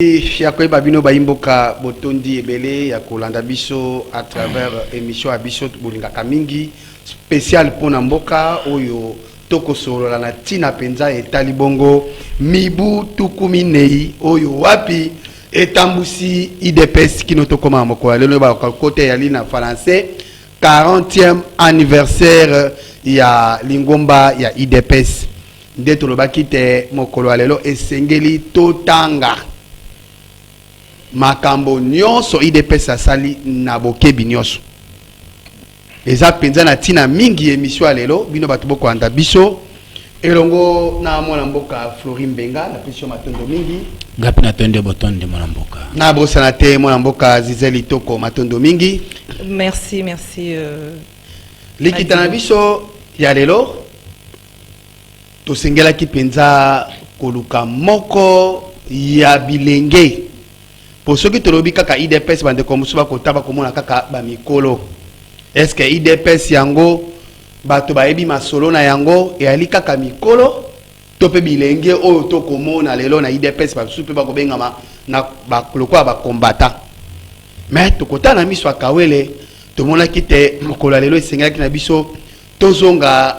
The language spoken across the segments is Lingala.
Ya koyeba bino baimboka botondi ebele ya kolanda biso à travers émission abiso bolingaka mingi spécial pona mboka oyo tokosolola na tina penza etali bongo mibu tukuminei oyo wapi etambusi IDPS kino tokoma moko lelo ba côté ya lina français 40e anniversaire ya lingomba ya IDPS nde tolobaki te mokolo lelo esengeli totanga makambo nyonso IDPS asali na bokebi nyonso eza penza na tina mingi émission lelo bino bato boko anda biso elongo na mwana mboka Florin Benga na pression matondo mingi gapi na tonde botonde mwana mboka na bosana te mwana mboka Zizeli Toko matondo mingi. Merci likita na biso ya lelo tosengela ki penza koluka moko ya bilenge pour ceux qui tolobi kaka IDPS bande komusu ba kotaba komona kaka ba mikolo est-ce que IDPS yango bato baebi masolo na yango e ali kaka mikolo to pe bilenge oyo to komona lelo na IDPS ba supe ba kobenga na ba lokwa ba combattant mais to kota na miso akawele to mona kite mokolo lelo esengela ki na biso tozonga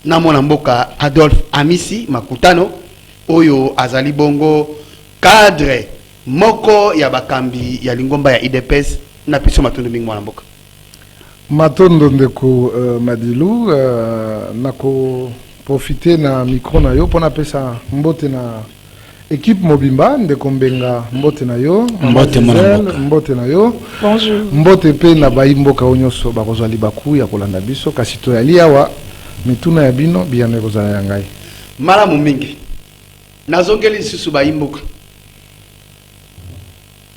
na mwana mboka Adolphe Amisi Makutano oyo azali bongo cadre moko ya bakambi ya lingomba ya IDPS na piso matondo mingi mwana mboka matondo ndeko Madilu nako profiter na micro na yo pona pesa mbote na équipe mobimba ndeko Mbenga mbote na yo mbote mwana mboka mbote na yo bonjour mbote pe na baimboka onyoso bakozwa libaku ya kolanda biso kasi to yali awa mituna ya bino biyane kozala ya ngai malamu mingi nazongeli lisusu baimboka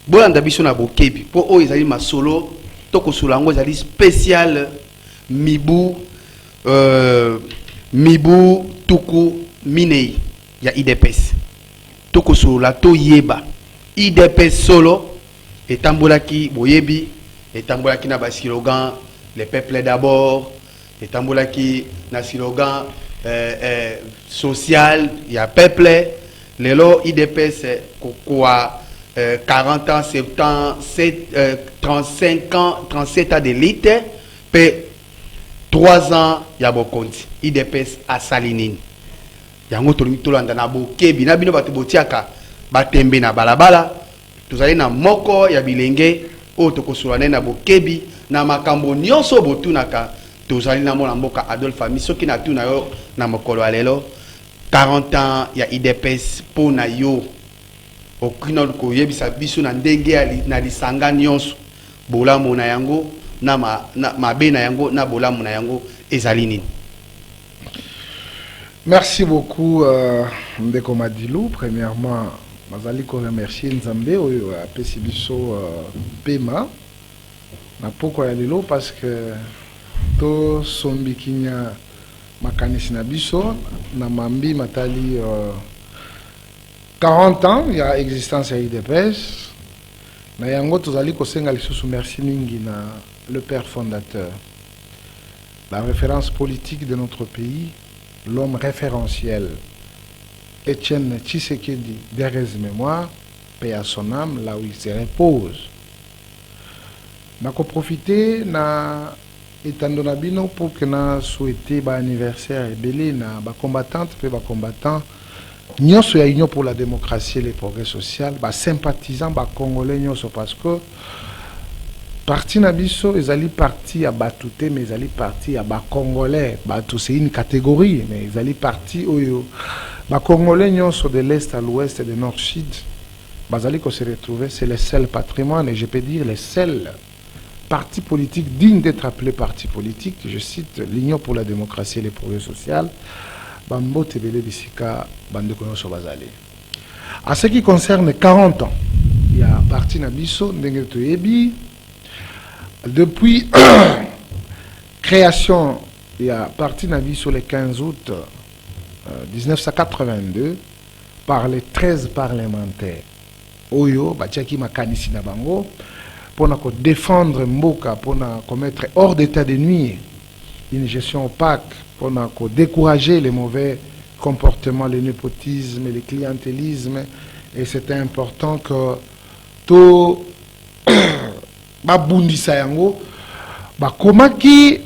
bolanda biso na bokebi po oyo ezali masolo tokosula yango ezali spécial mibu tuku minei ya IDPS tokosula toyeba IDPS solo etambolaki boyebi etambolaki na ba slogan le peuple d'abord etambolaki na slogan social ya peuple lelo IDPS kokwa 40 ans, 70 ans, 35 ans, 37 ans d'élite, puis 3 ans, il y a beaucoup de IDPS à Salinine. Il y a un autre mitolanda na bokebi, na bino batu botiaka, batembe na balabala, tuzali na moko ya bilenge, oto kosulane na bokebi, na makambo nyonso botunaka, tuzali na mona mboka Adolphe Amisi, soki na tuna yo na mokolo alelo, 40 ans ya IDPS po na yo. Okina ko yebisa biso na ndenge na lisanga nyonso bolamu na yango na mabe na yango na bolamu na yango ezali nini. Merci beaucoup ndeko Madilu. Premièrement mazali ko remercier Nzambe oyo apesi biso pema na poko ya lelo parce que to sombikinya makanisi na biso na mambi matali 40 ans, il y a existence à IDPS. Na yango tozali kosenga lisusu merci mingi na le père fondateur. La référence politique de notre pays, l'homme référentiel, Étienne Tshisekedi, d'heureuse mémoire, paix à son âme, là où il se repose. Nako profiter na etandona bino pour que na souhaiter ba anniversaire ebele na ba combattante pe ba combattant nyonso ya union pour la démocratie et le progrès social ba sympathisant ba congolais nyonso parce que parti na biso ezali parti ya batute mais ezali parti ya ba congolais ba tout c'est une catégorie mais ezali parti oyo ba congolais nyonso de l'est à l'ouest et de nord sud bazali ko se retrouver c'est le seul patrimoine et je peux dire le seul parti politique digne d'être appelé parti politique, je cite l'union pour la démocratie et le progrès social. À ce qui concerne 40 ans, il y a parti Nabiso, depuis création, il y a parti Nabiso le 15 août 1982 par les 13 parlementaires. Oyo, Bachaki Makanisi Nabango, pour défendre Mboka, pour mettre hors d'état de nuire une gestion opaque, pour décourager les mauvais comportements, le népotisme, le clientélisme Et c'était important que tout babundisa yango comment qui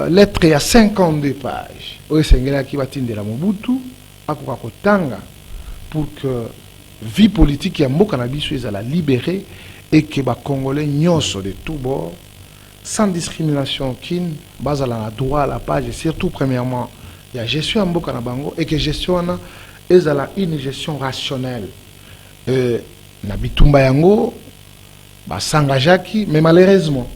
lettre il y a 52 pages oyo esengelaki batindela Mobutu akoka kotanga pour que vie politique ya mboka na biso ezala libérée et que Congolais nyonso de tout bord sans discrimination aucune bazala na droit à la page et surtout premièrement il y a gestion ya mboka na bango et que gestion wana ezala une gestion rationnelle na bitumba yango s'engageaki, mais malheureusement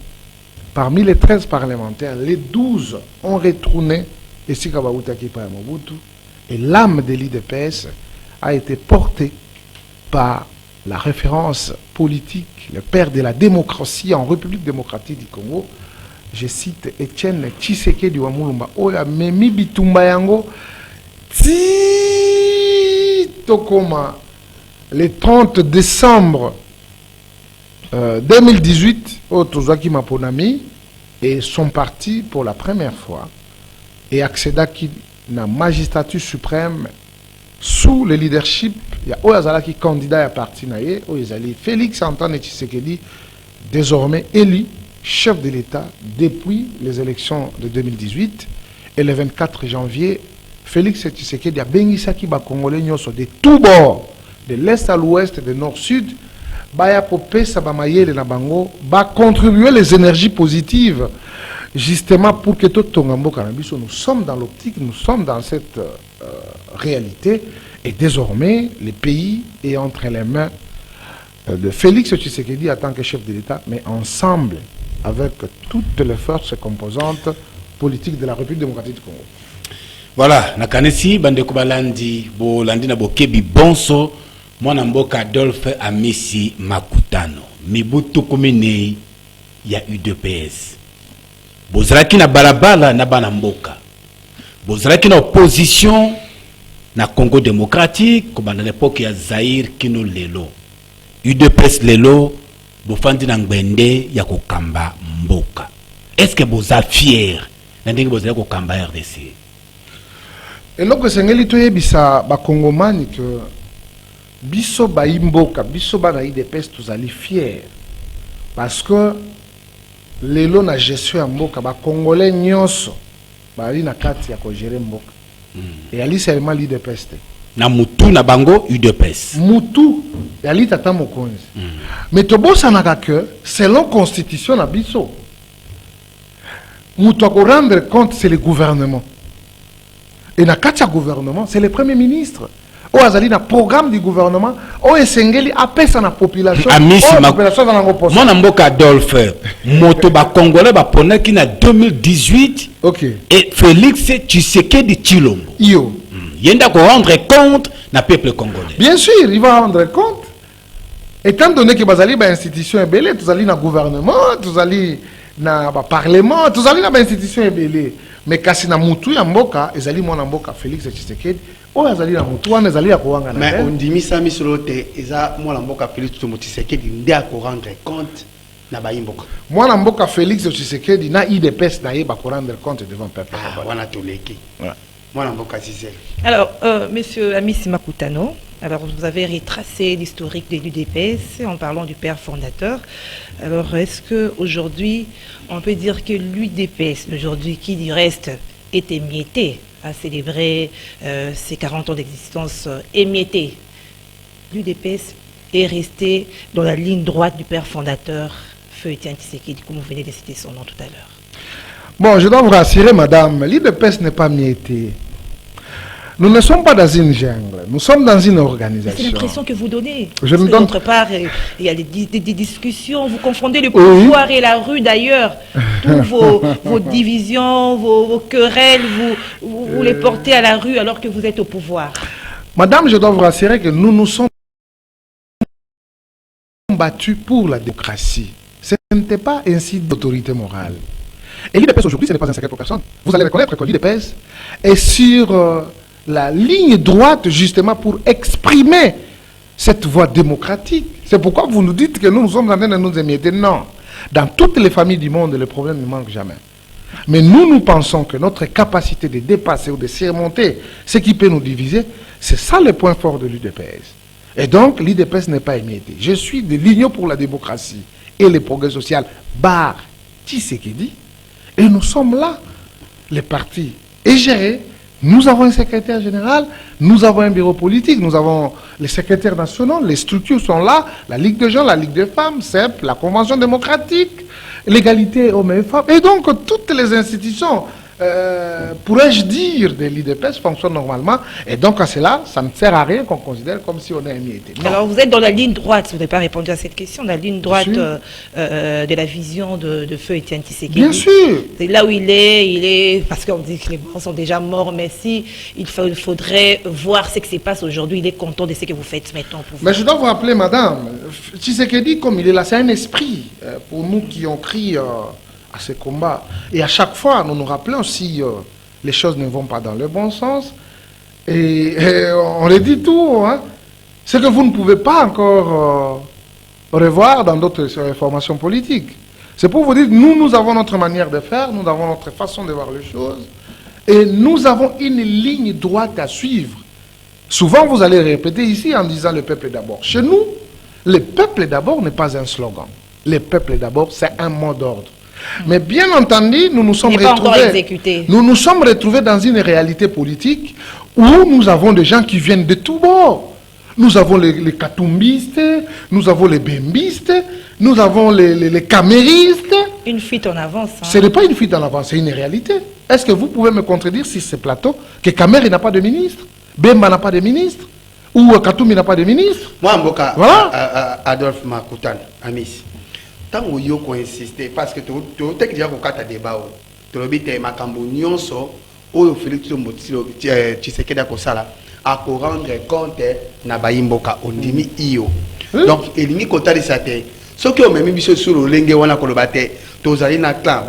parmi les 13 parlementaires les 12 ont retourné et si Kabaoutaki par Mobutu et l'âme de l'IDPS a été portée par la référence politique, le père de la démocratie en République démocratique du Congo, je cite Etienne Tshisekedi wa Mulumba oya memi bitumba yango ti tokoma le 30 décembre 2018 Otozaki Maponami et sont partis pour la première fois et accédaki na magistrature suprême sous le leadership il y a Oyazalaki candidat à parti naie Oyazali Félix Antoine Tshisekedi désormais élu chef de l'État depuis les élections de 2018 et le 24 janvier Félix Tshisekedi a bengisaki ba Congolais nyonso de tout bord de l'est à l'ouest de nord-sud baya popesa ba mayele na bango ba contribuer les énergies positives justement pour que tout Tongambo Cannabis, nous sommes dans l'optique, nous sommes dans cette réalité et désormais le pays est entre les mains de Félix Tshisekedi en tant que chef de l'État, mais ensemble avec toutes les forces composantes politiques de la République démocratique du Congo. Voilà, nakanesi bandeko balandi bo landi na bokebi bonso mwana mboka Adolphe Amisi Makutano mibutu kumene ya UDPS. Bozalaki na balabala na bana mboka. Bozalaki na opposition na Congo démocratique comme à l'époque ya Zaïre kino lelo. UDPS lelo bofandi na ngbende ya kokamba mboka. Est-ce que boza fier na ndenge bozala kokamba RDC? Et donc sengeli toyebisa ba Congomani que biso ba imboka biso ba na UDPS tozali fier parce que lelo na gestion ya mboka ba Congolais nyonso bali na kati ya ko gérer mboka et ali seulement l'UDPS na mutu na bango UDPS mutu ali tata mokonzi mais tobosa na que selon constitution na biso mutu ko rendre compte c'est le gouvernement et na kati ya gouvernement c'est le premier ministre o azali na programme du gouvernement o esengeli apesa na population population na ngo posa mona mboka Adolphe moto ba congolais ba ponaki na 2018 OK et Félix Tshisekedi Tshilombo yo yenda ko rendre compte na peuple congolais. Bien sûr, il va rendre compte étant donné que bazali ba institution ebele tozali na gouvernement tozali na ba parlement tozali na ba institution ebele mais kasi na mutu ya mboka ezali mona mboka Félix Tshisekedi o azali na mutu wana ezali ya koanga na mais on dimisa misolo te eza mwana mboka Félix Tshisekedi ndi a ko rendre compte na ba imboka mwana mboka Félix Tshisekedi na IDPS na ye ba ko rendre compte devant peuple wana toleki mwana mboka Zizele. Alors monsieur Amisi Makutano, alors vous avez retracé l'historique de l'UDPS en parlant du père fondateur. Alors est-ce que aujourd'hui on peut dire que l'UDPS aujourd'hui qui du reste est émietté à célébrer ses 40 ans d'existence émietté, l'UDPS est resté dans la ligne droite du père fondateur Feu Etienne Tshisekedi, comme vous venez de citer son nom tout à l'heure? Bon, je dois vous rassurer, madame, l'UDPS n'est pas mietté. Nous ne sommes pas dans une jungle, nous sommes dans une organisation. C'est l'impression que vous donnez. Je me donne... D'autre part, il y a des discussions, vous confondez le pouvoir et la rue d'ailleurs. Tous vos divisions, vos querelles, vous les portez à la rue alors que vous êtes au pouvoir. Madame, je dois vous rassurer que nous nous sommes battus pour la démocratie. Ce n'était pas ainsi d'autorité morale. Et l'UDPS aujourd'hui, ce n'est pas un secret pour personne. Vous allez reconnaître que l'UDPS est sur la ligne droite justement pour exprimer cette voie démocratique. C'est pourquoi vous nous dites que nous sommes en train de nous émietter. Non. Dans toutes les familles du monde, le problème ne manque jamais. Mais nous pensons que notre capacité de dépasser ou de surmonter ce qui peut nous diviser, c'est ça le point fort de l'UDPS. Et donc, l'IDPS n'est pas émietté. Je suis de l'Union pour la démocratie et le progrès social, bar Tshisekedi, et nous sommes là, les partis est géré. Nous avons un secrétaire général, nous avons un bureau politique, nous avons les secrétaires nationaux, les structures sont là, la Ligue des gens, la Ligue des femmes, CEP, la Convention démocratique, l'égalité hommes et femmes. Et donc, toutes les institutions, pourrais-je dire, de l'IDPS fonctionnent normalement. Et donc, à cela, ça ne sert à rien qu'on considère comme si on est émietté. Alors, vous êtes dans la ligne droite, vous n'avez pas répondu à cette question, la ligne droite de la vision de Feu Étienne Tshisekedi. Bien sûr. C'est là où il est, parce qu'on dit que les morts sont déjà morts, mais si il faudrait voir ce qui se passe aujourd'hui, il est content de ce que vous faites maintenant. Pour vous. Mais je dois vous rappeler, madame, Tshisekedi, comme il est là, c'est un esprit pour nous qui ont crié à ces combats. Et à chaque fois, nous nous rappelons si les choses ne vont pas dans le bon sens. Et on le dit tout, hein. C'est que vous ne pouvez pas encore revoir dans d'autres formations politiques. C'est pour vous dire, nous avons notre manière de faire, nous avons notre façon de voir les choses, et nous avons une ligne droite à suivre. Souvent, vous allez répéter ici en disant le peuple d'abord. Chez nous, le peuple d'abord n'est pas un slogan. Le peuple d'abord, c'est un mot d'ordre. Mais bien entendu, nous nous sommes retrouvés dans une réalité politique où nous avons des gens qui viennent de tous bords. Nous avons les katumbistes, nous avons les bembistes, nous avons les caméristes. Une fuite en avance. Hein. Ce n'est pas une fuite en avance, c'est une réalité. Est-ce que vous pouvez me contredire sur ce plateau que Kameri n'a pas de ministre, Bemba n'a pas de ministre, ou Katumbi n'a pas de ministre? Moi, Mboka, voilà. Adolphe Makutan, Amis. Tant que vous insistez, parce que tu as déjà un débat, tu as dit que Makambo Nyonso, ou Félix Tshisekedi Kosala, à rendre compte na Baimboka, on dit Iyo. Donc, il y a côté de ça. Ce qui est même mis sur le lingue, on a colobate, tous les clan,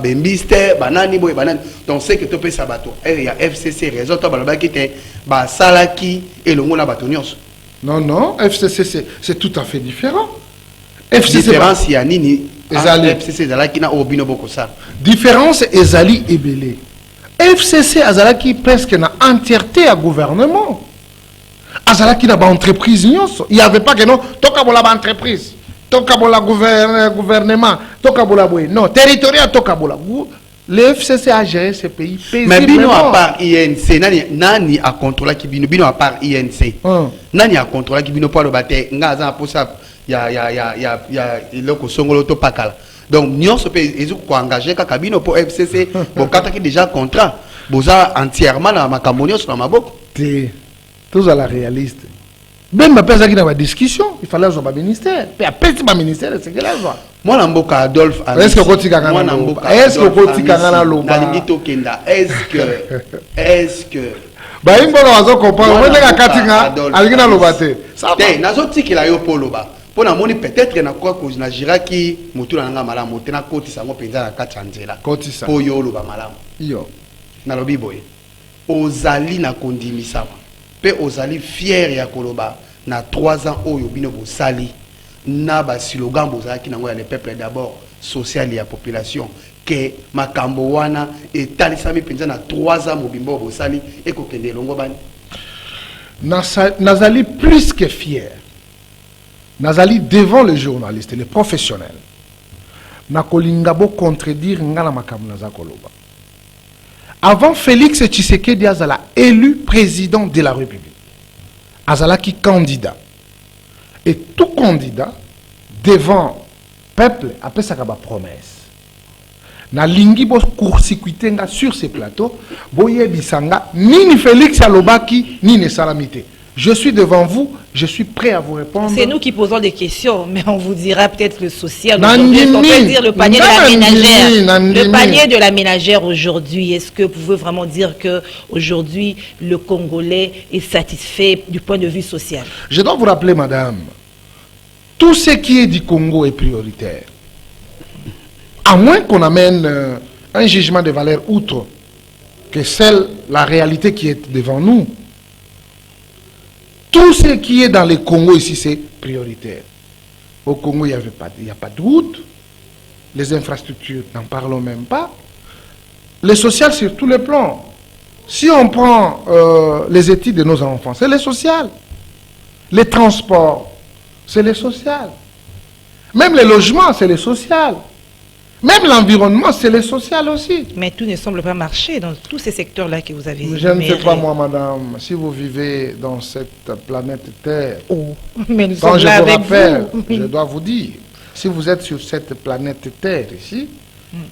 bembiste, banani, boy, banani. Donc, c'est que tu peux sabato. Il y a FCC, raison, tu as dit que Salaki et le monde a battu Nyonso. Non, non, FCC, c'est tout à fait différent. Différence, il y a Nini, FCC, Zalaki, na Obino Bokosa. Différence, Ezali et Belé. FCC, Azalaki, presque na entièreté à gouvernement. Azalaki n'a pas entreprise, il n'y avait pas que non, Tokabola entreprise, Tokabola gouvernement, Tokabola boy. Non, territorial Tokabola. Le FCC a géré ce pays paisiblement. Mais Bino à part INC, nani a contrôlé qui Bino à part INC. Nani a contrôlé qui Bino pour le battre, ngaza pour ça. Il y a le Songolo Topakala. Donc, nous sommes engagés à Kabino pour FCC, pour qui déjà contrat. Vous avez entièrement dans ma camonio sur ma boucle. Tous à la réaliste. Ben, ma père, qui dans la discussion, il fallait avoir un ministère. Puis après, c'est ministère, c'est que là, moi, Namboka Adolphe. Est-ce que Koti Kangana Loba? Est-ce que Koti Kangana Loba? Est-ce que. Bah, il faut comprendre. On est à Katinga, Algina Lobate. Ça va. Nazoti qui l'a eu pour Loba. Pour la monnaie, peut-être na quoi que na jiraki mutu na ngama moté na koti sango penza na katsanzela koti sa po yo loba malamu yo na lobi boye ozali na kondimisa pe ozali fier ya koloba na 3 ans oyo bino bosali na ba slogan bozaki nango ya le peuple d'abord social ya population que makambo wana etalisami penza na 3 ans mobimbo bosali ekokende longo bani nazali plus que fier. Nazali devant les journalistes et les professionnels. Nakolingabo contredire ngana makambo nazakoloba. Avant Félix Tshisekedi azala élu président de la République. Azala qui candidat. Et tout candidat devant peuple après ça ba promesse. Na lingi bo court-circuiter nga sur ces plateaux, boye bisanga ni Félix alobaki ni salamité. Je suis devant vous, je suis prêt à vous répondre. C'est nous qui posons des questions, mais on vous dira peut-être le social. On peut dire le panier de la ménagère. Le panier de la ménagère aujourd'hui, est-ce que vous pouvez vraiment dire qu'aujourd'hui, le Congolais est satisfait du point de vue social? Je dois vous rappeler, madame, tout ce qui est du Congo est prioritaire. À moins qu'on amène un jugement de valeur outre que la réalité qui est devant nous. Tout ce qui est dans le Congo ici, c'est prioritaire. Au Congo, il n'y a pas de route. Les infrastructures, n'en parlons même pas. Le social sur tous les plans. Si on prend les études de nos enfants, c'est le social. Les transports, c'est le social. Même les logements, c'est le social. Même l'environnement, c'est le social aussi. Mais tout ne semble pas marcher dans tous ces secteurs-là que vous avez Je ne sais pas, énumérés. moi, madame, si vous vivez dans cette planète Terre, Oh, mais nous quand sommes je là vous avec rappelle, vous. je dois vous dire, si vous êtes sur cette planète Terre ici,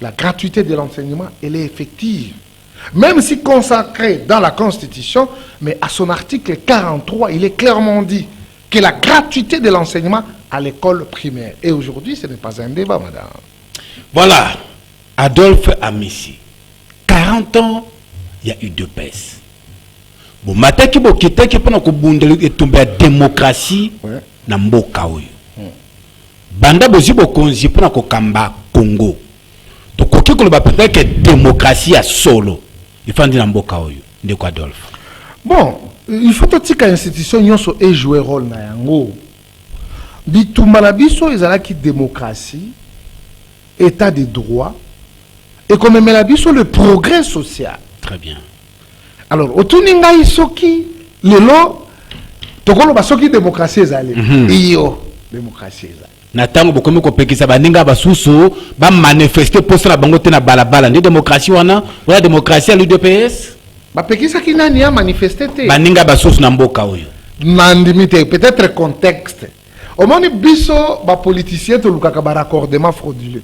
la gratuité de l'enseignement, elle est effective. Même si consacrée dans la Constitution, mais à son article 43, il est clairement dit que la gratuité de l'enseignement à l'école primaire. Et aujourd'hui, ce n'est pas un débat, madame. Voilà, Adolphe Amissi. 40 ans, il y a eu deux pèses. Bon, matin qui bo kita qui pendant que bundelu est tombé à démocratie Ouais. na mboka oyo. Banda bozi bo konzi pendant que kamba Congo. Donc koki ko ba peut-être que démocratie a solo. Il faut dire na mboka oyo. Ndeko Adolphe. Bon, il faut que l'institution nyonso ait joué rôle na yango. Bitumba na biso ezalaki démocratie, état de droit, et comme la biso le progrès social. Très bien. Alors, otuninga isoki, lelo, tokolo basoki démocratie ezali. Iyo, démocratie ezali. Na tango bokomi ko pekisa baninga basusu ba manifester pour ça bango te na balabala ndi démocratie wana wala démocratie à l'UDPS Bapekisaki nani a manifesté te. baninga basusu na mboka oyo. Nandimite, peut-être contexte. Au moins, biso, ba politicien to lukaka ba raccordement frauduleux.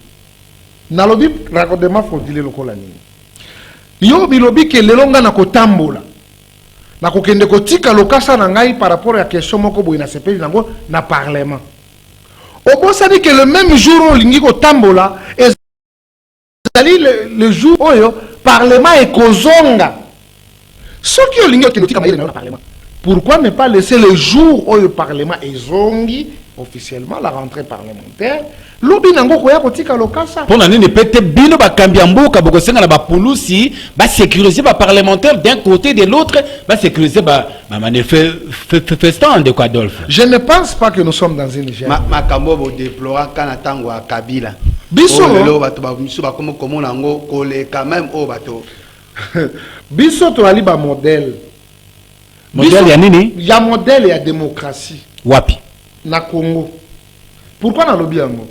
Nalobi raccordement frauduleux lokola nini. Yo bilobi ke lelonga na kotambola. Na kokende kotika lokasa na ngai par rapport à question moko boy na sepeli nango na parlement. Au ça dit que le même jour où lingi kotambola ezali le jour oyo parlement e kozonga. Ce qui est lingi kotika maïle na parlement. Pourquoi ne pas laisser le jour où le Parlement est zongi, officiellement, la rentrée parlementaire, lobi nango koya kotika lokasa. Pour nani peut-être bino ba kambia mboka boko senga na ba polusi ba sécuriser ba parlementaire d'un côté de l'autre ba sécuriser ba manifestant de quoi Adolphe. Je ne pense pas que nous sommes dans une gêne. Makambo bo déplora kana tango a Kabila. Biso lelo bato ba misu ba komo nango kole quand même o bato. biso to ali ba modèle. Modèle ya nini? Il y a modèle et il y a démocratie. Wapi? Na Congo. Pourquoi na lobi yango?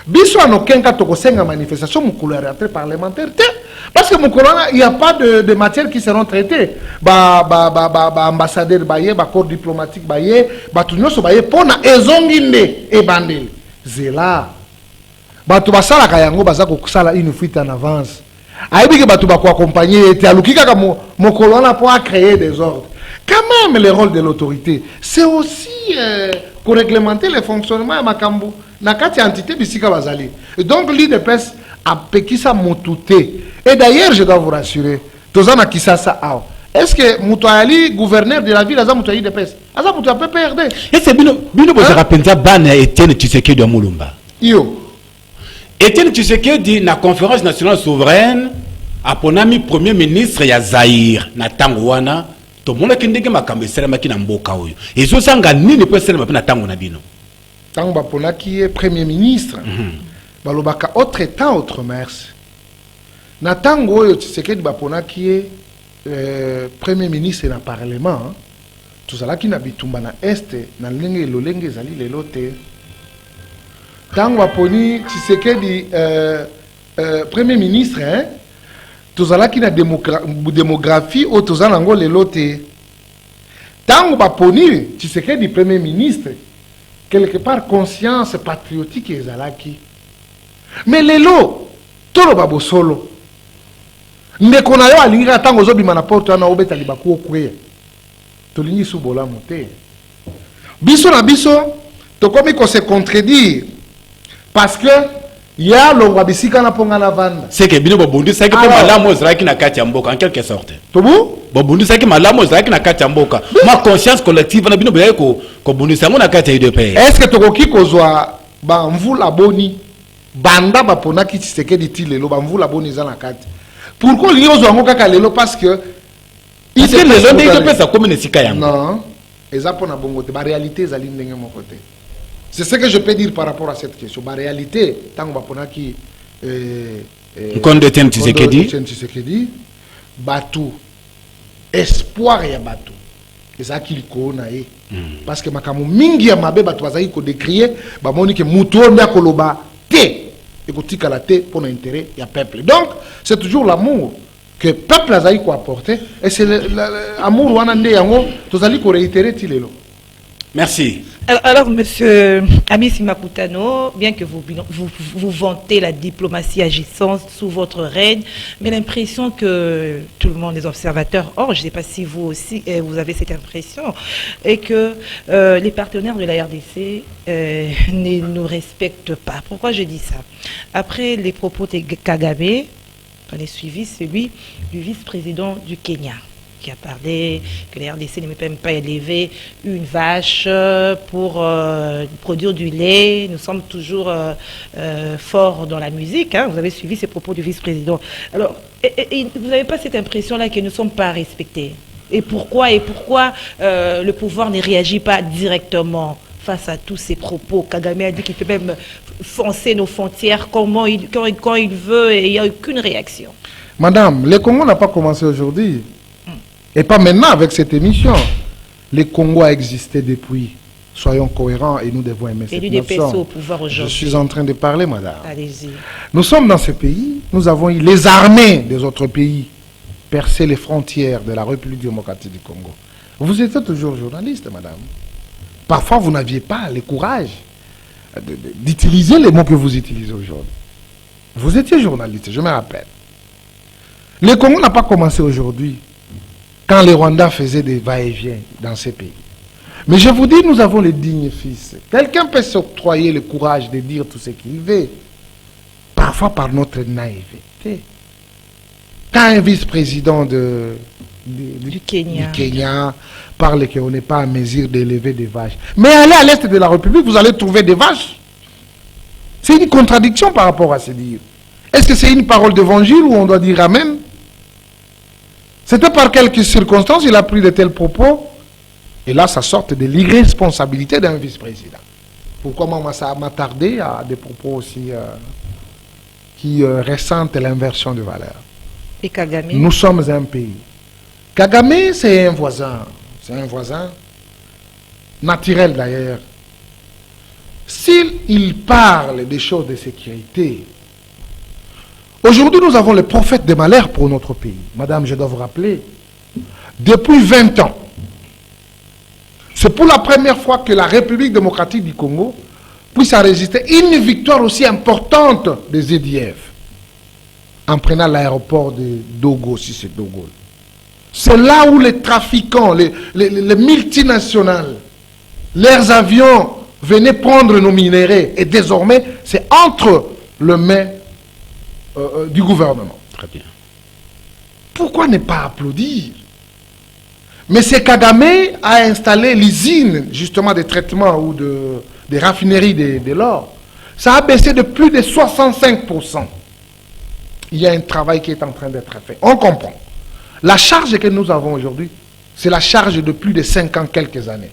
Biso anokenga toko senga manifestation mukolo ya rentrée parlementaire. Parce que mukolo il n'y a pas de matières qui seront traitées. Ba ambassadeur baye, ba corps diplomatique baye, ba tunyoso baye pona ezonginde e bandeli. Zela. Bato basala kayango baza ko sala une fuite en avance. Aibi ke bato ba ko accompagner et alukika ka mukolo na pour créer des ordres. Quand même, le rôle de l'autorité, c'est aussi pour réglementer le fonctionnement de Makambu. Nakati entité bisika bazali. Et donc l'IDPS a pekisa motouté. Et d'ailleurs, je dois vous rassurer, tozana kisasa ao. Est-ce que Moutouali, gouverneur de la ville, aza Moutouali IDPS, aza Moutouali PPRD? Et c'est bino bo rappelle ça ban Etienne Tshisekedi de Mulumba. Yo. Etienne Tshisekedi na conférence nationale souveraine a ponami premier ministre ya Zaïre na tango wana. To mona kindenge makambe selema kina mboka oyo ezo sanga nini pe selema pe na tango na bino Tango bapona qui est premier ministre balobaka autre temps autre mers na tango oyo Tshisekedi bapona qui est premier ministre na parlement tozalaki na bitumba na este na lenge lolenge ezali lelo te tango baponi Tshisekedi premier ministre tozalaki na démographie au tozanango lelo te tango baponi Tshisekedi premier ministre quelque part conscience patriotique ezalaki mais lelo tolo babosolo ndeko na yo alingi tango zobima na porte wana obeta libaku okweya tolingi subola mote biso na biso tokomi ko se contredire parce que ya longwa bisika na ponga na vanda. C'est que bino bobundi ça que malamu zalaki na kati ya mboka en quelque sorte. Tobu? Bobundi ça que malamu zalaki na kati ya mboka. Ma conscience collective na bino boye ko bundi sango na kati ya UDPS. Est-ce que tokoki kozwa ba mvula boni banda bapona ki Tshisekedi ti lelo ba mvula boni za na kati. Pourquoi li ozwa ngo kaka lelo parce que il se lelo ndenge UDPS a comme nesika yango. Non, eza pona bongo te ba réalité ezali ndenge moko te. C'est ce que je peux dire par rapport à cette question. La réalité, tant qu'on a qui Nkondo Etienne Tshisekedi, Batou, espoir ya Batou. eza kiliko na ye parce que makambo mingi ya mabe bato bazali ko décrier ba moni que mutu oyo akoloba te ekotikala te pour l'intérêt ya peuple. Donc c'est toujours l'amour que peuple azali ko apporter et c'est l'amour wana nde yango tozali ko réitérer tilelo. Merci. Alors, monsieur Amissi Makutano, bien que vous vantez la diplomatie agissante sous votre règne, mais l'impression que tout le monde, les observateurs, je ne sais pas si vous aussi, vous avez cette impression, et que les partenaires de la RDC ne nous respectent pas. Pourquoi je dis ça? Après les propos de Kagame, on est suivi celui du vice-président du Kenya, qui a parlé que la RDC ne peut même pas élever une vache pour produire du lait. Nous sommes toujours forts dans la musique. Hein. Vous avez suivi ces propos du vice-président. Alors, vous n'avez pas cette impression-là que nous ne sommes pas respectés? Et pourquoi le pouvoir ne réagit pas directement face à tous ces propos? Kagame a dit qu'il peut même foncer nos frontières quand il veut et il n'y a aucune réaction. Madame, le Congo n'a pas commencé aujourd'hui. Et pas maintenant avec cette émission. Le Congo a existé depuis. Soyons cohérents et nous devons aimer cette nation. Au pouvoir aujourd'hui. Je suis en train de parler, madame. Allez-y. Nous sommes dans ce pays. Nous avons eu les armées des autres pays percer les frontières de la République démocratique du Congo. Vous étiez toujours journaliste, madame. Parfois, vous n'aviez pas le courage d'utiliser les mots que vous utilisez aujourd'hui. Vous étiez journaliste, je me rappelle. Le Congo n'a pas commencé aujourd'hui, quand les Rwandais faisaient des va-et-vient dans ces pays. Mais je vous dis, nous avons les dignes fils. Quelqu'un peut s'octroyer le courage de dire tout ce qu'il veut, parfois par notre naïveté. Quand un vice-président du Kenya parle qu'on n'est pas à mesure d'élever des vaches. Mais allez à l'est de la République, vous allez trouver des vaches. C'est une contradiction par rapport à ce dire. Est-ce que c'est une parole d'évangile où on doit dire Amen? C'était par quelques circonstances il a pris de tels propos. Et là, ça sort de l'irresponsabilité d'un vice-président. Pourquoi moi, ça m'a tardé à des propos aussi qui ressentent l'inversion de valeur. Et Kagame? Nous sommes un pays. Kagame, c'est un voisin. C'est un voisin naturel d'ailleurs. S'il parle des choses de sécurité, aujourd'hui, nous avons le prophète de malheur pour notre pays. Madame, je dois vous rappeler, depuis 20 ans, c'est pour la première fois que la République démocratique du Congo puisse enregistrer une victoire aussi importante des EDF en prenant l'aéroport de Dogo, si c'est Dogo. C'est là où les trafiquants, les multinationales, leurs avions venaient prendre nos minéraux. Et désormais, c'est entre les mains du gouvernement. Très bien. Pourquoi ne pas applaudir? M. Kagame a installé l'usine justement de traitement ou de raffinerie de l'or. Ça a baissé de plus de 65%. Il y a un travail qui est en train d'être fait. On comprend. La charge que nous avons aujourd'hui, c'est la charge de plus de 5 ans, quelques années.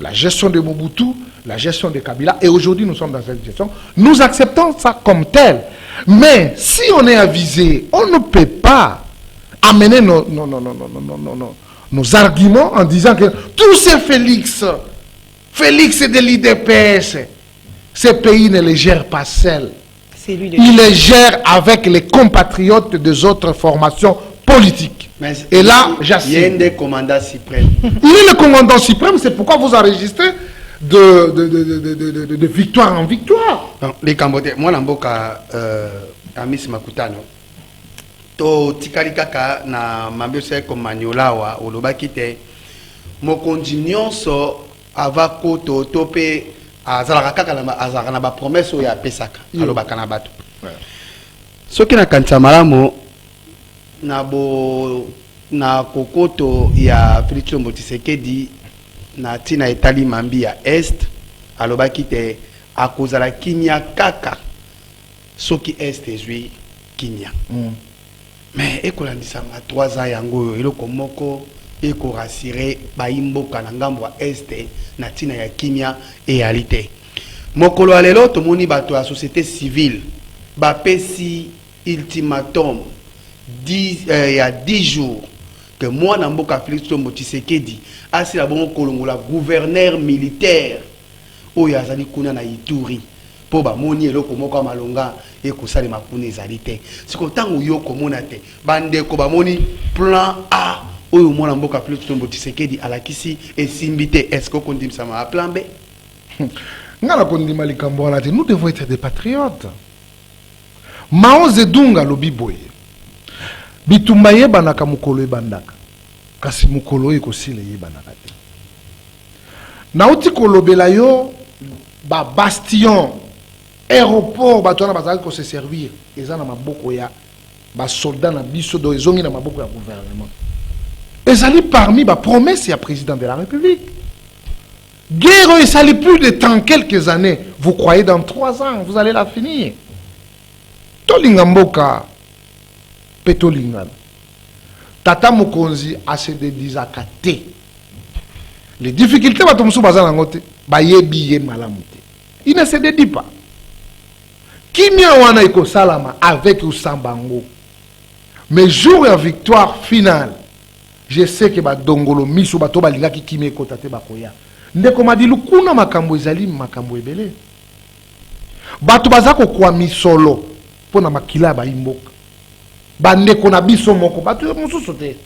La gestion de Mobutu, la gestion de Kabila, et aujourd'hui nous sommes dans cette gestion. Nous acceptons ça comme tel. Mais si on est avisé, on ne peut pas amener nos arguments en disant que tous ces Félix de l'IDPS, ce pays ne les gère pas seul. Il les gère avec les compatriotes des autres formations politiques. Mais et là, j'assiste. Il y a un des commandants suprêmes. Il est le commandant suprême, c'est pourquoi vous enregistrez de victoire en victoire. Les Cambodgiens, moi, Namboka, Amissi Makutano, to tikali kaka na mambese ko maniolawa olobaki te mokonzi nyonso avako to tope azalaka kaka na ba promesse ya pesaka alobaka na bato soki na kanisa malamu na kokoto ya Félix Tshisekedi na tina etali mambi ya est alobaki te akozala kimia kaka soki est ezwi kimia. Mais ekolandisanga 3 ans yango eloko moko eko rassurer baimboka na ngambo este na tina ya kimia réalité. Mokolo alelo tomoni bato ya société civile bapesi ultimatum il y a 10 jours que moi Namboka Félix Tshisekedi Tshisekedi asi la bon kolongola gouverneur militaire oyo azali kuna na Ituri po ba moni eloko moko malonga e kosala makuna ezali te siko tango yo komona te bandeko ba moni plan A oyo mwana mboka Félix Tshisekedi alakisi esimbi te est-ce que kondimisa ma plan B ngala kondima likambo wana te nous devons être des patriotes. Mao Zedong alobi boye bitumba yebanaka mukolo ebandaka kasi mukolo ekosila yebanaka te nauti kolobela yo ba bastion aéroport bato wana bazali ko se servir eza na maboko ya ba soldat na biso do ezongi na maboko ya gouvernement ezali parmi ba promesse ya président de la République. Guerre ezali plus de temps quelques années, vous croyez dans 3 ans vous allez la finir. Tolinga mboka petolingana tata mokonzi a se dédisaka te les difficultés bato mosusu baza nango te bayebi ye malamu te il ne se dédie pas kimia wana ekosalama avec usambango mais jour ya victoire finale je sais que badongolo miso bato balingaki kimia ekota te bakoya ndeko madilu kuna makambo ezali makambo ebele bato baza kokwa misolo pona makila ba imboka bandeko na biso moko bato mosusu te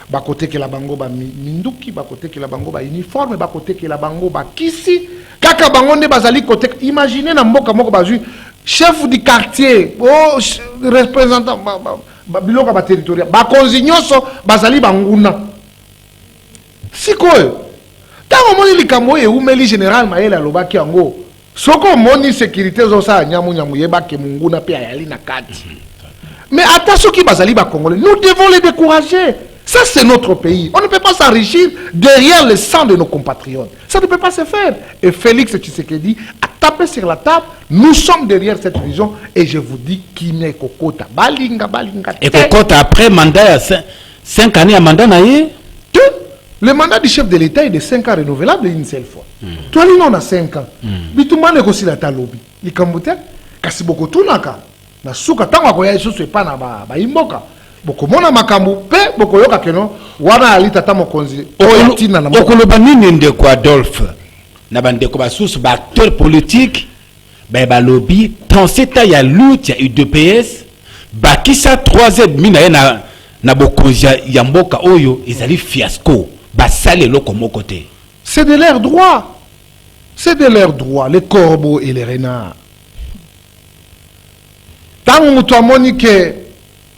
bakotekela bango ba minduki bakotekela bango ba uniforme bakotekela bango ba kisi kaka bango nde bazali kote. Imaginez na mboka moko bazui chef du quartier oh représentant biloka ba territorial bakonzi nyonso bazali banguna sikoyo tango moni likambo eumeli général Mayele alobaki yango soko moni sécurité zo sa nyamu yebake munguna pe ayali na kati. Mais attention qui bazali ba congolais, nous devons les décourager. Ça c'est notre pays. On ne peut pas s'enrichir derrière le sang de nos compatriotes. Ça ne peut pas se faire. Et Félix Tshisekedi a tapé sur la table. Nous sommes derrière cette vision et je vous dis qui n'est kokota. Balinga. Et kokota après mandat 5 années à mandat naïe. Le mandat du chef de l'État est de 5 ans renouvelable une seule fois. Toi, on a 5 ans. Bitumane kosi la talobi. Likambote kasi boko tunaka. Na suka tango akoya isusu epa na ba imboka. Boko mona makambu pe boko yoka keno wana alita tamo konzi. Oyotina na boko loba nini ndeko Adolphe. Na bandeko basusu ba acteur politique ba lobby dans cette ya lutte ya UDPS ba kisa 3e mina na bokonzi ya mboka oyo ezali fiasco. C'est de leur droit. C'est de leur droit, les corbeaux et les renards. Tant que tu as monique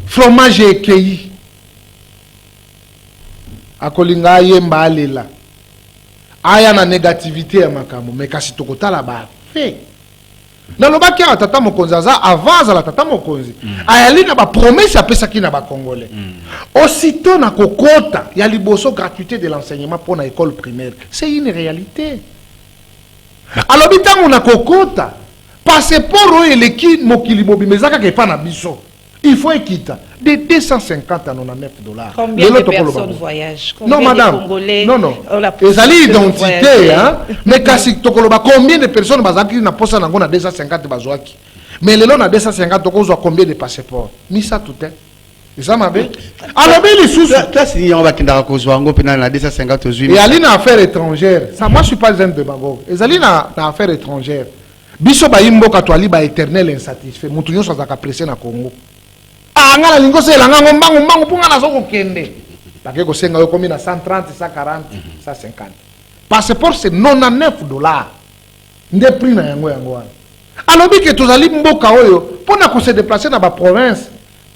fromage et kei, a kolinga yemba alela. Aya na négativité à makamu, mais kasi tokota là-bas. Fait. Dans le bac, tata mokonzi avance la tata mokonzi. Ayali na ba promesse à pesaki na ba congolais. Aussitôt na kokota, il y a liboso gratuité de l'enseignement pour la école primaire. C'est une réalité. Alors bitango na kokota, passeport et l'équipe mokili mobi mezaka ke pa na biso. Il faut équiter de 250 à 99 $. Combien de personnes voyagent? Non, madame. Non. Les alliés identité, hein. Mais combien de personnes bazaki na posa nango na 250 bazwaki. Mais le long na 250 toko combien de passeports? Ni ça tout est. Ça m'a bien. Alors bien les sous. Toi si on va kindara kozwa ngo pena na 250 ozwi. Et ali na affaires étrangères. Ça moi je suis pas un démagogue. Les alliés na affaires étrangères. Biso ba imboka to ali ba éternel insatisfait. Mutu nyonso azaka pressé na Congo. Angala lingo se langa ngombango punga na soko kende. Parce que senga yo komi na 130, 140, 150. Passeport c'est $99. Nde prix na yango wana. Alobi ke tozali mboka oyo pona ko se déplacer na ba province.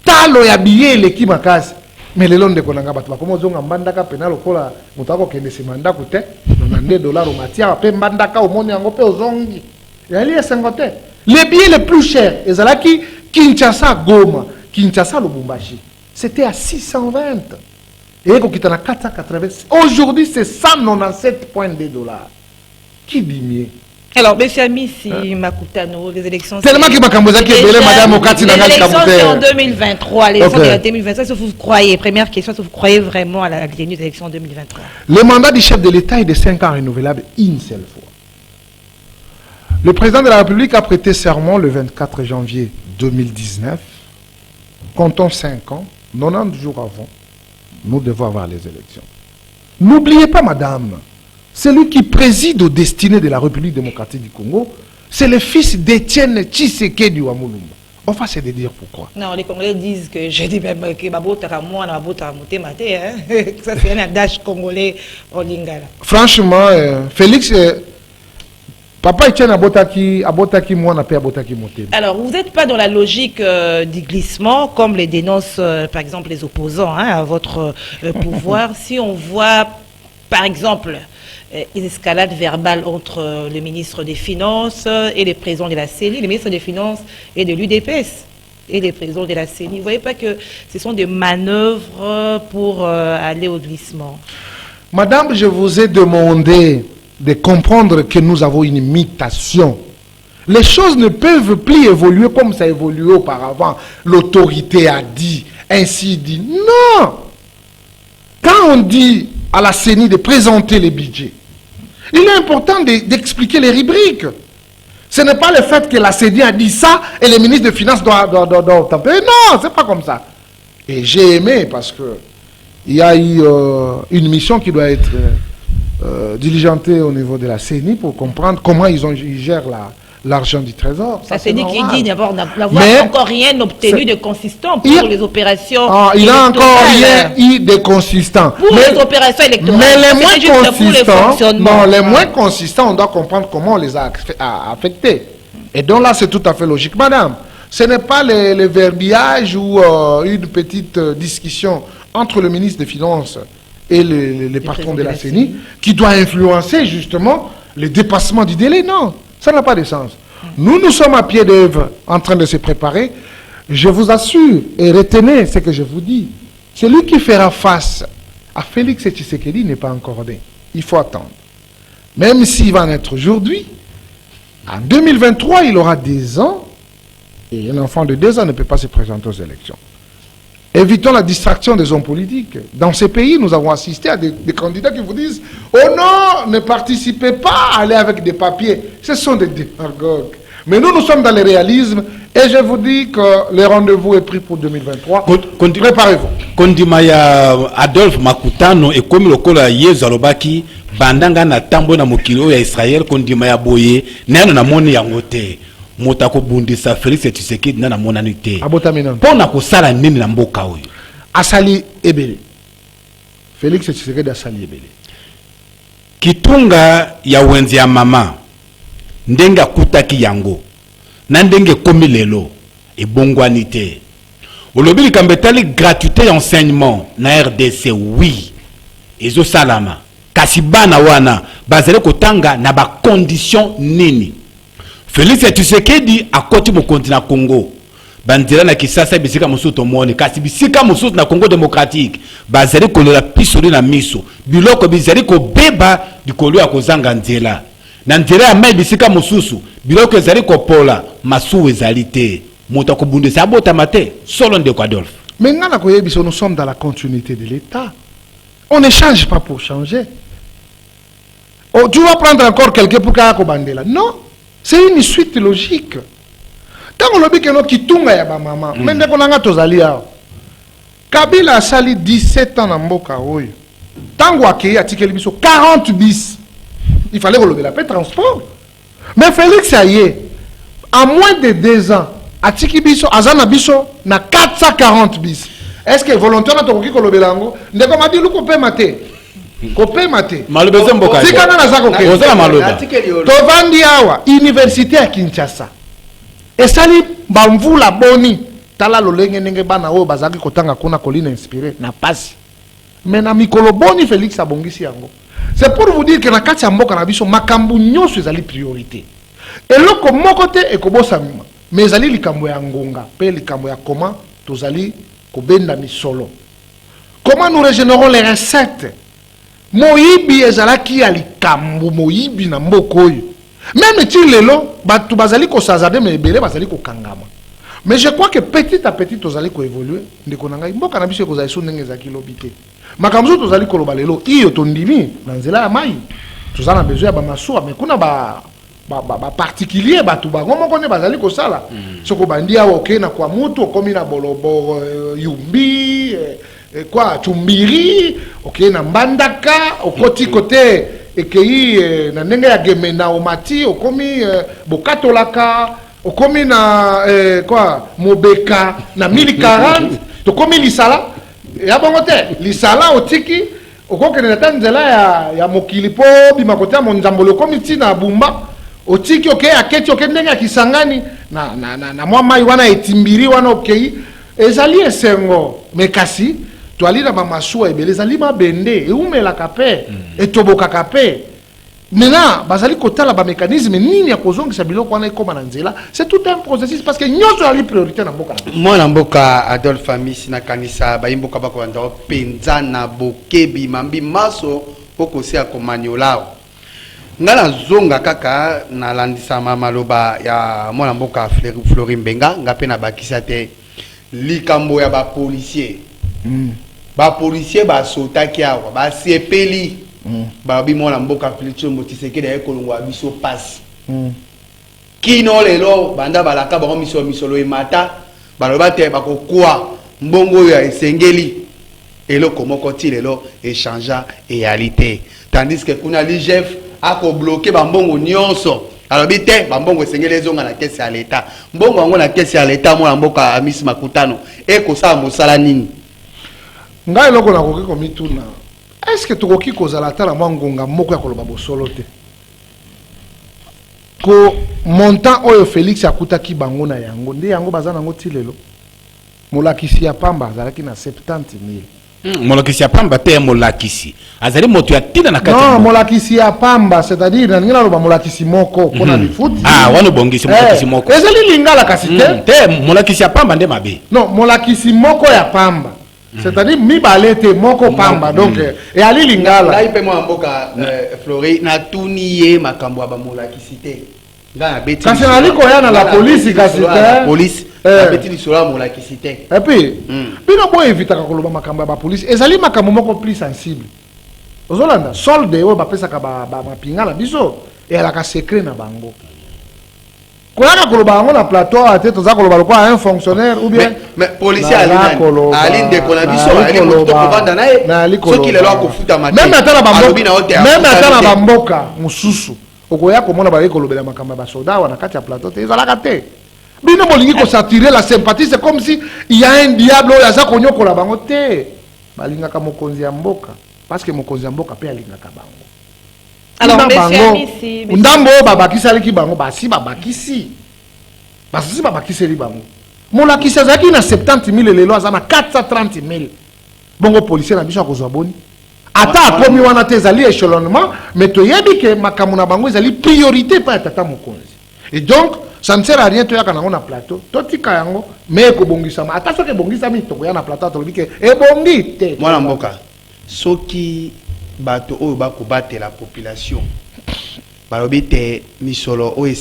Talo ya billet leki makasi. Mais le long de konanga bato bakomo zonga mbandaka pena lokola mutako kende se mandako te. $92 au matia pe mbandaka omoni yango pe ozongi. Yali esengote. Les billets les plus chers ezalaki Kinshasa Goma. Kinshasa Lubumbashi, c'était à 620. Et quand à 480, aujourd'hui c'est $197.2. Qui dit mieux? Alors, M. Amissi Makutano, les élections. Tellement que madame Okati les élections c'est en 2023. Les élections de 2023, est-ce que vous croyez, première question, est-ce que vous croyez vraiment à la tenue des élections 2023? Le mandat du chef de l'État est de 5 ans renouvelable une seule fois. Le président de la République a prêté serment le 24 janvier 2019. Comptons 5 ans, 90 jours avant, nous devons avoir les élections. N'oubliez pas, madame, celui qui préside aux destinées de la République démocratique du Congo, c'est le fils d'Étienne Tshisekedi Wamulumba. Enfin, c'est de dire pourquoi. Non, les Congolais disent que j'ai dit même que moi, ça c'est un adage congolais au Lingala. Franchement, Félix, papa Etienne abotaki moi n'a pas abotaki moté. Alors, vous n'êtes pas dans la logique du glissement, comme les dénoncent par exemple les opposants à votre pouvoir. Si on voit, par exemple, une escalade verbale entre le ministre des Finances et le président de la CENI, le ministre des Finances et de l'UDPS et le président de la CENI. Vous ne voyez pas que ce sont des manœuvres pour aller au glissement? Madame, je vous ai demandé de comprendre que nous avons une mutation. Les choses ne peuvent plus évoluer comme ça évoluait auparavant. L'autorité a dit, ainsi dit. Non! Quand on dit à la CENI de présenter les budgets, il est important d'expliquer les rubriques. Ce n'est pas le fait que la CENI a dit ça et le ministre des Finances doit taper. Non, c'est pas comme ça. Et j'ai aimé parce que il y a eu une mission qui doit être diligentée au niveau de la CENI pour comprendre comment ils gèrent l'argent du Trésor. Ça c'est dit qu'il dit n'avoir encore rien obtenu de consistant pour les opérations il n'a encore rien eu de consistant. Pour les opérations électorales. Mais les moins consistants, on doit comprendre comment on les a affectés. Et donc là, c'est tout à fait logique. Madame, ce n'est pas le verbiage ou une petite discussion entre le ministre des Finances et le patron de la CENI qui doit influencer justement le dépassement du délai. Non. Ça n'a pas de sens. Nous sommes à pied d'œuvre en train de se préparer. Je vous assure, et retenez ce que je vous dis, celui qui fera face à Félix Tshisekedi n'est pas encore né. Il faut attendre. Même s'il va naître aujourd'hui, en 2023, il aura 10 ans, et un enfant de 2 ans ne peut pas se présenter aux élections. Évitons la distraction des hommes politiques. Dans ces pays, nous avons assisté à des candidats qui vous disent « Oh non, ne participez pas, allez avec des papiers. » Ce sont des démagogues. Mais nous sommes dans le réalisme et je vous dis que le rendez-vous est pris pour 2023. Préparez-vous. Kondimaya Adolphe Makutano et comme le kola Yezu alobaki bandanga na tambo na mokili ya Israël kondimaya boye nano na moni yangote. Motako bundisa Félix Tshisekedi na monani te. Pona ko sala nini na mboka oyo. Asali ebele. Félix Tshisekedi asali ebele. Kitunga ya wenzi ya mama ndenge akutaki yango na ndenge komi lelo ebongwani te. Olobili kambetali gratuité enseignement na RDC oui. Ezo salama. Kasi bana wana bazele kotanga na ba condition nini. Félix Tshisekedi akoti mo continent Congo. Bandira na Kisasa bisika musuto moni kasi bisika musuto na Congo démocratique. Bazali kolola pisoli na miso. Biloko bizali ko beba dikolo ya kozanga nzela. Na nzela ya mai bisika mususu. Biloko ezali ko pola masu ezali te. Moto ko bundesa abota mate solo ndeko Adolphe. Mais ngana ko yebiso nous sommes dans la continuité de l'État. On ne change pas pour changer. Oh, tu vas prendre encore quelqu'un pour Kaka Bandela. Non. C'est une suite logique. Tant on lobby que nous kitunga ya ba maman, mais ndeko nanga tozali ya. Kabila a sali 17 ans na mboka oyo. Tango akei atikeli biso 40 bis. Il fallait relever la paix transport. Mais Félix Aye, en moins de 2 ans, atiki biso azana biso na 440 bis. Est-ce que volontaire na tokoki kolobela yango? Ndeko madi luko pe mate. Kopé mate. Malobeze mboka. Sikana na zako ke. Ozala maloba. Tovandi awa université ya Kinshasa. Esali bamvula boni tala lolenge ndenge bana oyo bazaki kotanga kuna colline inspiré na pasi. Mais na mikolo boni Félix abongisi yango. C'est pour vous dire que na kati ya mboka na biso makambu nyonso ezali priorité. Eloko moko te ekobosa mima. Mais ezali likambo ya ngonga, pe likambo ya comment tozali kobenda misolo. Comment nous régénérons les recettes? Moyibi ezalaki ya likambo moyibi na mboko oyo. Même si lelo batu bazali ko sazade me ebele bazali ko kangama. Mais je crois que petit à petit tozali ko évoluer ndeko na ngai mboka na biso ko zali so ndenge za kilobité. Makamzo tozali ko loba lelo iyo tondimi na nzela ya mai. Tozana besoin ya ba masuwa mais kuna ba particulier batu bango moko ne bazali ko sala. Soko bandia oke na kwa mutu komi na bolobo yumbi quoi Chumbiri, ok na Mbandaka, okoti côté ekei na ndenge ya Gemena Omati, okomi Bokatolaka, okomi na quoi Mobeka na 1040, tokomi Lisala. Ya bongote, Lisala otiki, okokene na tanzela ya mokili po bimakota monzambolo komi tina Bumba, otiki ok aketi ok ndenge ya Kisangani na mwa mai wana etimbiri wana okei ezali esengo mekasi toali na bamasua ebele ezali mabende eumelaka pe etobokaka pe maintenant bazali kotala ba mécanisme nini ya kozongisa biloko wana ekoma na nzela. C'est tout un processus parce que nyonso ali priorité na mboka. Mwana mboka Adolphe Amisi na kanisa ba imboka ba ko ndao penza na bokebi mambi maso poko se akomanyolao ngala zonga kaka na landisa maloba ya mwana mboka Flori Mbenga ngape na bakisa te likambo ya ba policier ba policier ba sotaki awa ba sepeli ba bi mwana mboka Félix Motisekedi ya kolongwa biso passe kino lelo banda balaka ba misolo emata baloba te bakokwa mbongo ya esengeli eloko moko ti lelo échangea réalité tandis que kuna l'IGF ako bloquer ba mbongo nyonso alobi te ba mbongo esengeli ezonga na kesi ya leta mbongo yango na kesi ya leta mwana mboka Amisi Makutano ekosala mosala nini ngai loko na koki komituna est-ce que tokoki kozala ata na mwa ngonga moko ya koloba bosolo te ko montant oyo Félix akutaki bango na yango nde yango baza nango ti lelo molakisi ya pamba azalaki na 70,000 molakisi ya pamba te molakisi azali moto ya tina na kati non molakisi ya pamba c'est-à-dire na ngina loba molakisi moko pona lifuti wana bongisi molakisi moko ezali lingala kasi te molakisi ya pamba nde mabe non molakisi moko ya pamba c'est-à-dire mibale te moko pamba donc et ali lingala ngai pe mwana mboka Flori na tuni ye makambo ya ba molakisi te ngana beti kasi nali koya na la police kasi te police na beti lisolo ya molakisi te et puis bino bo evitaka koloba makambo ya ba police ezali makambo moko plus sensible ozolanda solde oyo bapesaka ba mapinga na biso elaka secret na bango koyaka koloba yango na plateau ate toza koloba lokwa un fonctionnaire ou bien mais policier ali ndeko na biso ali moto kovanda na ye soki lelo akofuta mate même ata na bamboka mosusu okoya komona baye kolobela makambo ya basoda wana kati ya plateau te ezalaka te bino bolingi kosatire la sympathie c'est comme si il y a un diable oyo aza konyokola bango te balingaka mokonzi ya mboka parce que mokonzi ya mboka pe alingaka bango. Alors, monsieur Amisi, ndambo babakisi aliki bango basi babakisi li bango molakisi azalaki na 70,000 lelo aza na 430,000 bongo policier na biso akozwa boni ata akomi wana te ezali échelonnement mais toyebi ke makambo na bango ezali priorité pa ya tata mokonzi et donc ça ne sert à rien toyaka nango na plateau totika yango mais ekobongisama ata soki ebongisami tokoya na plateau tolobi ke ebongi te mwana mboka soki bato oyo bakobatela population balobi te misolo oyo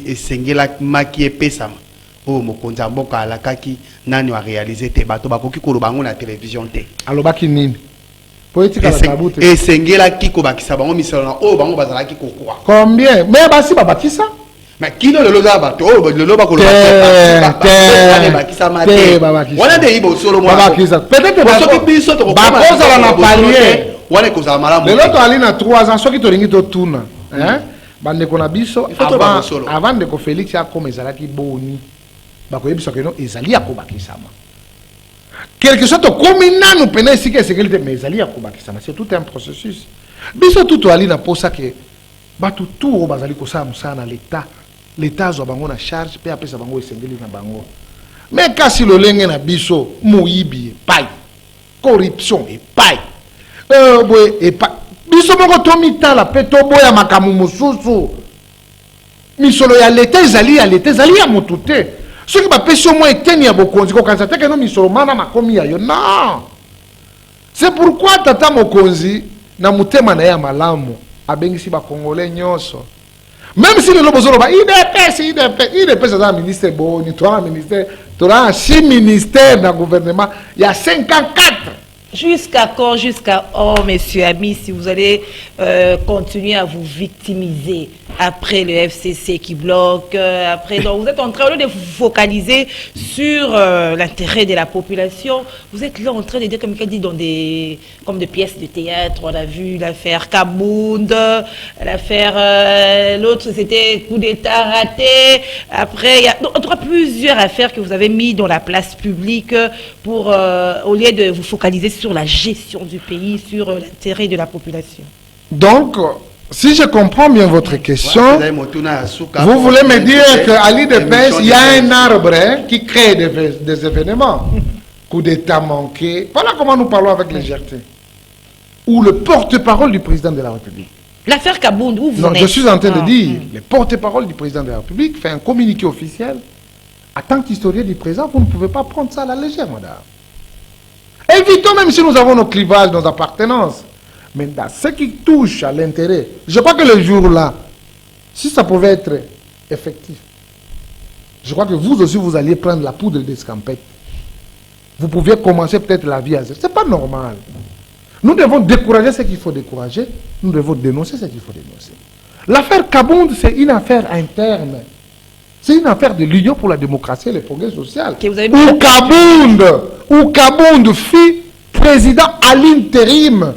esengelamaki epesama oyo mokonzi ya mboka alakaki nani wa réaliser te bato bakoki koloba yango na télévision te alobaki nini po etikala tabu te esengelaki kobakisa bango misolo na oyo bango bazalaki kokwa combien mais basi babakisa mais kino lelo za bato oyo lelo bakoloba te wana nde yiba osolo babakisa peut-être soki biso bakozala na palier wana ekozala malamu lelo toali na 3 ans soki tolingi totuna bandeko na biso avant ndeko Félix akoma ezalaki boni bakoyebisaka eno ezali ya kobakisama quelque chose tokomi nanu pene esika esengeli te mais ezali ya kobakisama c'est tout un processus biso tu toali na posa ke bato tu oyo bazali kosala mosala na leta azwa bango na charge mpe apesa bango esengeli na bango mais kasi lolenge na biso moyibi epai corruption epai boye epai biso moko tomitala mpe toboya makambo mosusu misolo ya leta ezali ya motu te soki bapesi yo mwa eteni ya bokonzi kokanisa te keno misolo mana makomi ya yo non c'est pourquoi tata mokonzi na motema na ye ya malamu abengisi bakongolais nyonso même si lelo bozoloba idps aza na ministère boni toa na ministère toa na 6 ministères na gouvernement ya 54. Jusqu'à quand, monsieur Amisi, si vous allez continuer à vous victimiser? après le FCC qui bloque, après, donc vous êtes en train de vous focaliser sur l'intérêt de la population. Vous êtes là en train de dire, comme quelqu'un dit, comme des pièces de théâtre. On a vu l'affaire Kabound, l'affaire, l'autre c'était coup d'État raté. Après, il y a en tout cas plusieurs affaires que vous avez mis dans la place publique pour, au lieu de vous focaliser sur la gestion du pays, sur l'intérêt de la population. Donc, si je comprends bien votre question, vous voulez me dire qu'à l'IDPS, il y a un arbre qui crée des événements. Coup d'État manqué. Voilà comment nous parlons avec légèreté. Ou le porte-parole du président de la République. L'affaire Kabound, où vous Non, en êtes? je suis en train de dire, le porte-parole du président de la République fait un communiqué officiel. En tant qu'historien du présent, vous ne pouvez pas prendre ça à la légère, madame. Évitons, même si nous avons nos clivages, nos appartenances. Mais dans ce qui touche à l'intérêt, je crois que le jour-là, si ça pouvait être effectif, je crois que vous aussi, vous alliez prendre la poudre d'escampette. Vous pouviez commencer peut-être la vie à zéro. Ce n'est pas normal. Nous devons décourager ce qu'il faut décourager. Nous devons dénoncer ce qu'il faut dénoncer. L'affaire Kabound, c'est une affaire interne. C'est une affaire de l'Union pour la démocratie et le progrès social. Où Kabound fut président à l'intérim.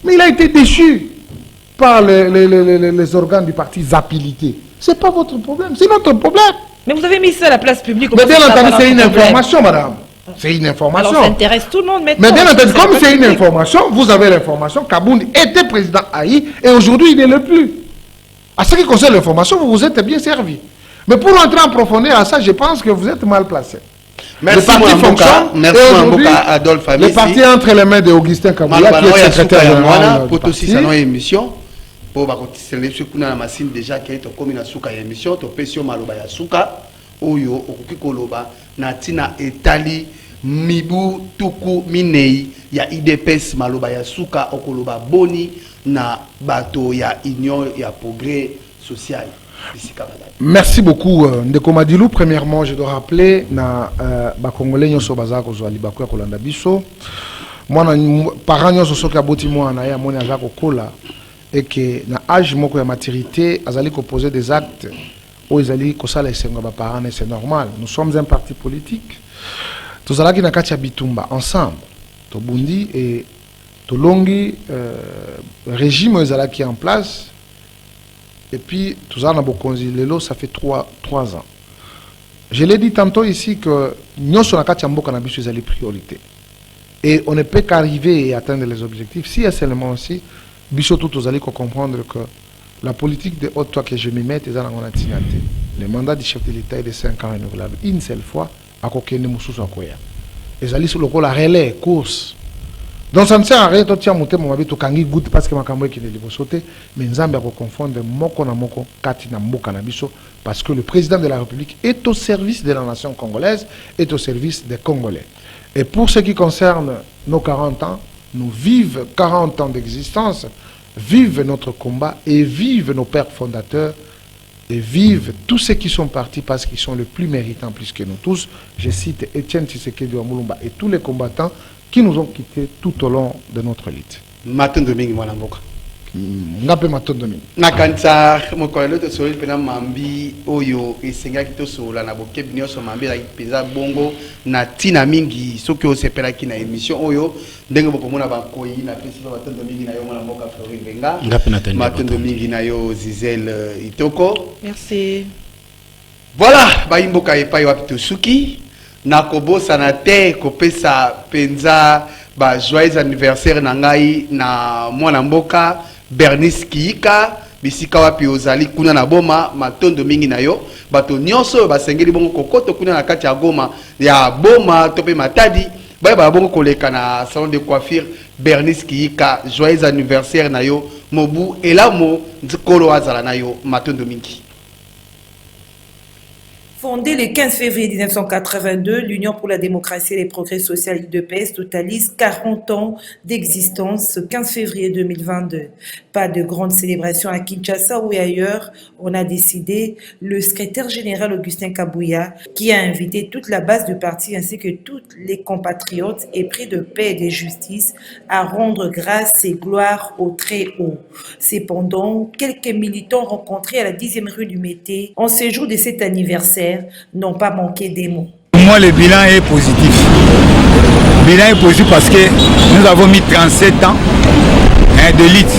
Mais il a été déchu par les organes du parti Zapilité. Ce n'est pas votre problème, c'est notre problème. Mais vous avez mis ça à la place publique. Mais bien entendu, c'est une information, madame. C'est une information. Alors ça intéresse tout le monde maintenant. Mais bien entendu, comme c'est une information, vous avez l'information. Kabound était président Haï et aujourd'hui il n'est le plus. À ce qui concerne l'information, vous vous êtes bien servi. Mais pour entrer en profondeur à ça, je pense que vous êtes mal placé. Merci, le parti fonctionne. Merci beaucoup Adolphe Amissi. Le parti entre les mains d'Augustin Kaboula, qui est secrétaire général pour aussi ça émission. Pour célébrer kuna na machine déjà qui est comme na suka ya émission, to pesio maloba ya suka oyo okuki koloba na tina etali mibu tuku minei ya IDPS maloba ya suka okoloba boni na bato ya union ya progrès social. Merci beaucoup Ndeko Madilou. Premièrement, je dois rappeler na ba congolais nyoso bazako zo libako ya kolanda biso. Mwana parents nyoso soki aboti mwana ya mona azako kola et que na âge moko ya maturité azali ko poser des actes ou azali ko sala esengo ba parents, c'est normal. Nous sommes un parti politique. Tozalaki na kati ya bitumba ensemble. To bundi et to longi régime ezalaki en place. Et puis, tout ça, ça fait 3 ans. Je l'ai dit tantôt ici que nous sommes les priorités. Et on ne peut qu'arriver et atteindre les objectifs si seulement aussi, vous allez comprendre que la politique de haute toi que je me mets est dans la nationalité. Le mandat du chef de l'État est de 5 ans renouvelable. Une seule fois, à côté de Moussous Akoya. Et allez sur le rôle à relais, course. Donc ça ne sert à rien de tiens monter mon habit au kangi goûte parce que ma camoué qui ne peut sauter mais nzambe ko confondre moko na moko kati na mboka na biso parce que le président de la République est au service de la nation congolaise, est au service des Congolais. Et pour ce qui concerne nos 40 ans, nous vivons 40 ans d'existence, vivent notre combat et vivent nos pères fondateurs et vivent tous ceux qui sont partis parce qu'ils sont les plus méritants plus que nous tous. Je cite Étienne Tshisekedi Wamulumba et tous les combattants qui nous ont quittés tout au long de notre lutte. Matin Domingue Mwanamboka. Ngape Matin Domingue. Nakanza mokolelo to soli pena mambi oyo esenga kito sola na bokebi nyoso mambi la peza bongo na tina mingi soki osepela ki na émission oyo ndenge bokomona bakoyi na principe Matin Domingue na yo Mwanamboka Flori Benga. Ngape na tende. Matin Domingue na yo Zizel Itoko. Merci. Voilà, baimboka epai wapi tosuki. Nakobo sanate kopesa penza ba joyeux anniversaire na ngai na mwana mboka Bernice Kiika bisika wapi ozali kuna na boma matondo mingi na yo bato nyonso basengeli bongo kokoto kuna na kati ya goma ya boma tope matadi ba bongo koleka na salon de coiffure Bernice Kiika joyeux anniversaire na yo mobu elamo nzikolo azala na yo matondo mingi. Fondée le 15 février 1982, l'Union pour la démocratie et les progrès sociaux UDPS totalise 40 ans d'existence ce 15 février 2022. Pas de grande célébration à Kinshasa ou ailleurs. On a décidé, le secrétaire général Augustin Kabouya, qui a invité toute la base du parti ainsi que tous les compatriotes épris de paix et de justice à rendre grâce et gloire au Très-Haut. Cependant, quelques militants rencontrés à la 10e rue du Mété en séjour de cet anniversaire n'ont pas manqué des mots. Pour moi, le bilan est positif. Le bilan est positif parce que nous avons mis 37 ans de lutte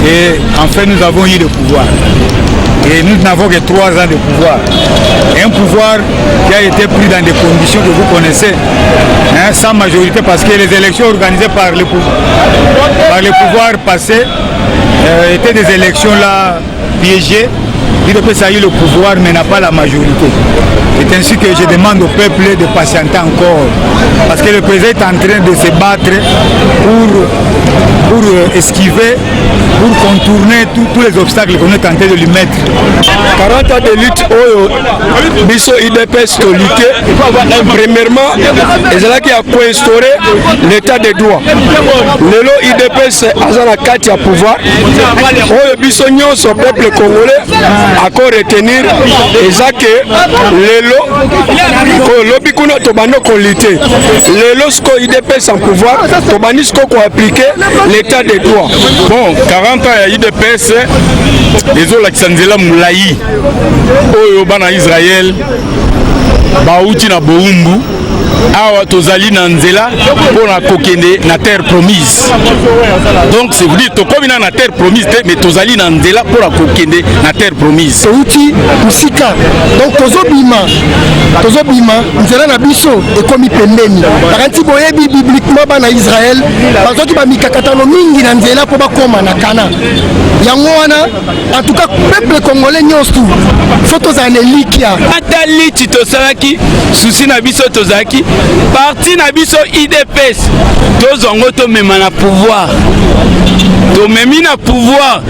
et en fait nous avons eu le pouvoir. Et nous n'avons que 3 ans de pouvoir. Un pouvoir qui a été pris dans des conditions que vous connaissez, sans majorité, parce que les élections organisées par le pouvoir passé étaient des élections là piégées. L'UDPS a eu le pouvoir mais n'a pas la majorité. C'est ainsi que je demande au peuple de patienter encore. Parce que le président est en train de se battre pour esquiver, pour contourner tous les obstacles qu'on est tenté de lui mettre. 40 ans de lutte, Bisso UDPS to lutter. Premièrement, ils ont instauré l'état de droit. Lelo UDPS a la carte à pouvoir. Bisso son peuple congolais a retenir que lelo lobi kuna tobano ko lutter. Lelo sko UDPS en pouvoir, tobani sko ko appliquer l'état de droit. Bon, 40 ans ya UDPS, les olakisa nzela mulayi oyo bana Israël bauti na boumbu awa tozali na nzela pona kokende na terre promise. Donc c'est vous dire tokomi na terre promise mais tozali na nzela pona kokende na terre promise. Outi musika. Donc tozobima nzela na biso ekomi pembeni. Bakanti boyebi bibliquement bana Israël bazoki ba mikakatano mingi na nzela po bakoma na Kana. Yango wana en tout cas peuple congolais nyonso photos en elikia. Atali titosalaki souci na biso tozaki parti na biso IDPS tozongo to mema na pouvoir to memi na pouvoir